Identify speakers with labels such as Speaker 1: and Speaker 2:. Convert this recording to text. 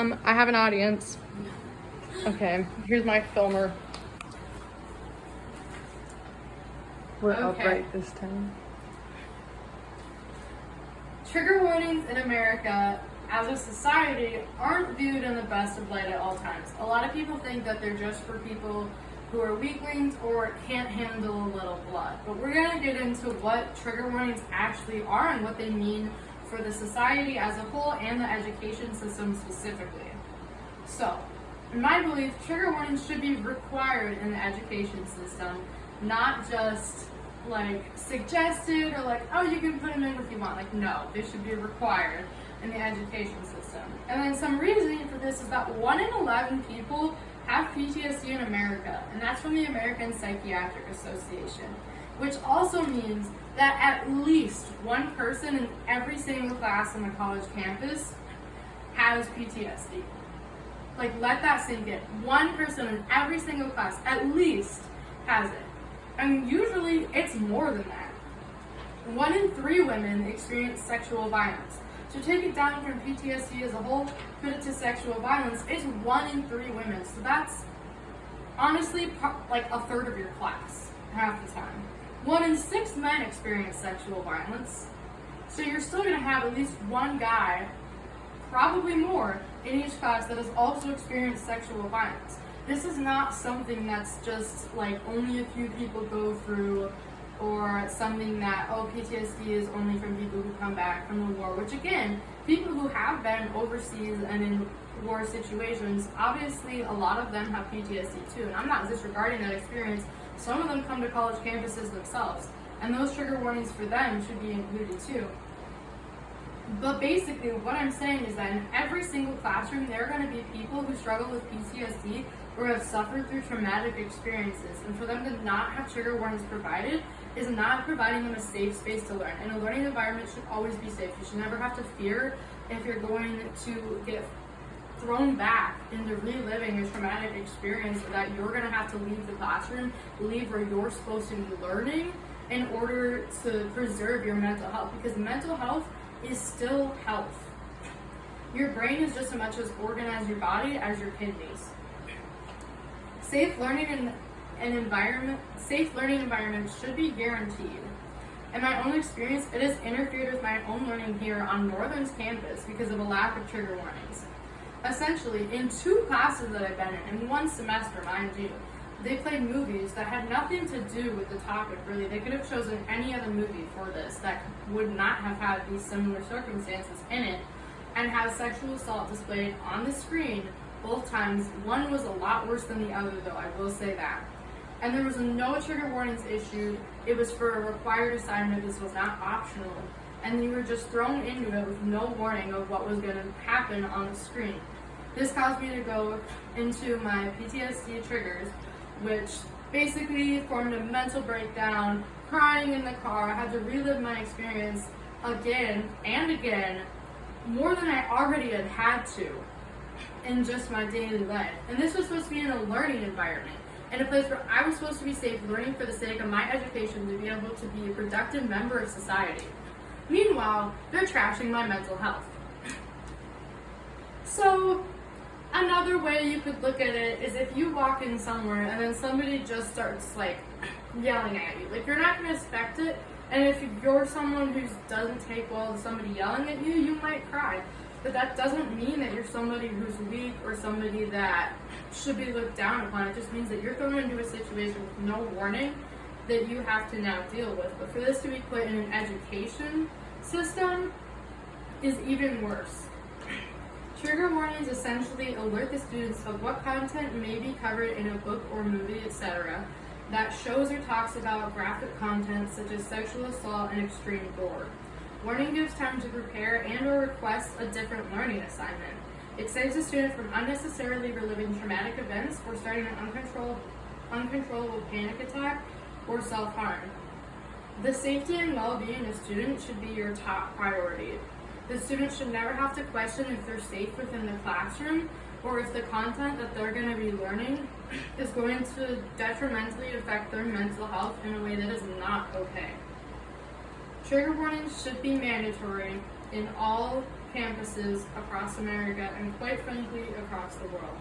Speaker 1: I have an audience. Okay, here's my filmer. We're upright this time.
Speaker 2: Trigger warnings in America as a society aren't viewed in the best of light at all times. A lot of people think that they're just for people who are weaklings or can't handle a little blood. But we're going to get into what trigger warnings actually are and what they mean for the society as a whole and the education system specifically. So, in my belief, trigger warnings should be required in the education system, not just like suggested or like, oh, you can put them in if you want. Like, no, they should be required in the education system. And then some reasoning for this is that 1 in 11 people have PTSD in America, and that's from the American Psychiatric Association, which also means that at least one person in every single class on the college campus has PTSD. Like, let that sink in. One person in every single class at least has it. And usually it's more than that. 1 in 3 women experience sexual violence. So take it down from PTSD as a whole, put it to sexual violence, it's 1 in 3 women. So that's honestly like a third of your class, half the time. 1 in 6 men experience sexual violence. So you're still gonna have at least one guy, probably more, in each class that has also experienced sexual violence. This is not something that's just like only a few people go through, or something that, oh, PTSD is only from people who come back from the war, which again, people who have been overseas and in war situations, obviously a lot of them have PTSD too, and I'm not disregarding that experience. Some of them come to college campuses themselves, and those trigger warnings for them should be included too. But basically, what I'm saying is that in every single classroom, there are going to be people who struggle with PTSD or have suffered through traumatic experiences. And for them to not have trigger warnings provided is not providing them a safe space to learn. And a learning environment should always be safe. You should never have to fear if you're going to get thrown back into reliving a traumatic experience, or that you're going to have to leave the classroom, leave where you're supposed to be learning in order to preserve your mental health. Because mental health is still health. Your brain is just as much as organ as your body as your kidneys. Safe learning environments should be guaranteed. In my own experience, it has interfered with my own learning here on Northern's campus because of a lack of trigger warnings. Essentially, in 2 classes that I've been in 1 semester, mind you, they played movies that had nothing to do with the topic, really. They could have chosen any other movie for this that would not have had these similar circumstances in it, and have sexual assault displayed on the screen both times. One was a lot worse than the other, though, I will say that. And there was no trigger warnings issued. It was for a required assignment. This was not optional. And you were just thrown into it with no warning of what was going to happen on the screen. This caused me to go into my PTSD triggers, which basically formed a mental breakdown, crying in the car. I had to relive my experience again and again, more than I already had to in just my daily life. And this was supposed to be in a learning environment, in a place where I was supposed to be safe, learning for the sake of my education to be able to be a productive member of society. Meanwhile, they're trashing my mental health. So, another way you could look at it is if you walk in somewhere and then somebody just starts like yelling at you. Like, you're not going to expect it, and if you're someone who doesn't take well to somebody yelling at you, you might cry. But that doesn't mean that you're somebody who's weak or somebody that should be looked down upon. It just means that you're thrown into a situation with no warning that you have to now deal with. But for this to be put in an education system is even worse. Trigger warnings essentially alert the students of what content may be covered in a book or movie, etc., that shows or talks about graphic content such as sexual assault and extreme gore. Warning gives time to prepare and or request a different learning assignment. It saves the student from unnecessarily reliving traumatic events or starting an uncontrollable panic attack or self-harm. The safety and well-being of students should be your top priority. The students should never have to question if they're safe within the classroom or if the content that they're going to be learning is going to detrimentally affect their mental health in a way that is not okay. Trigger warnings should be mandatory in all campuses across America and quite frankly across the world.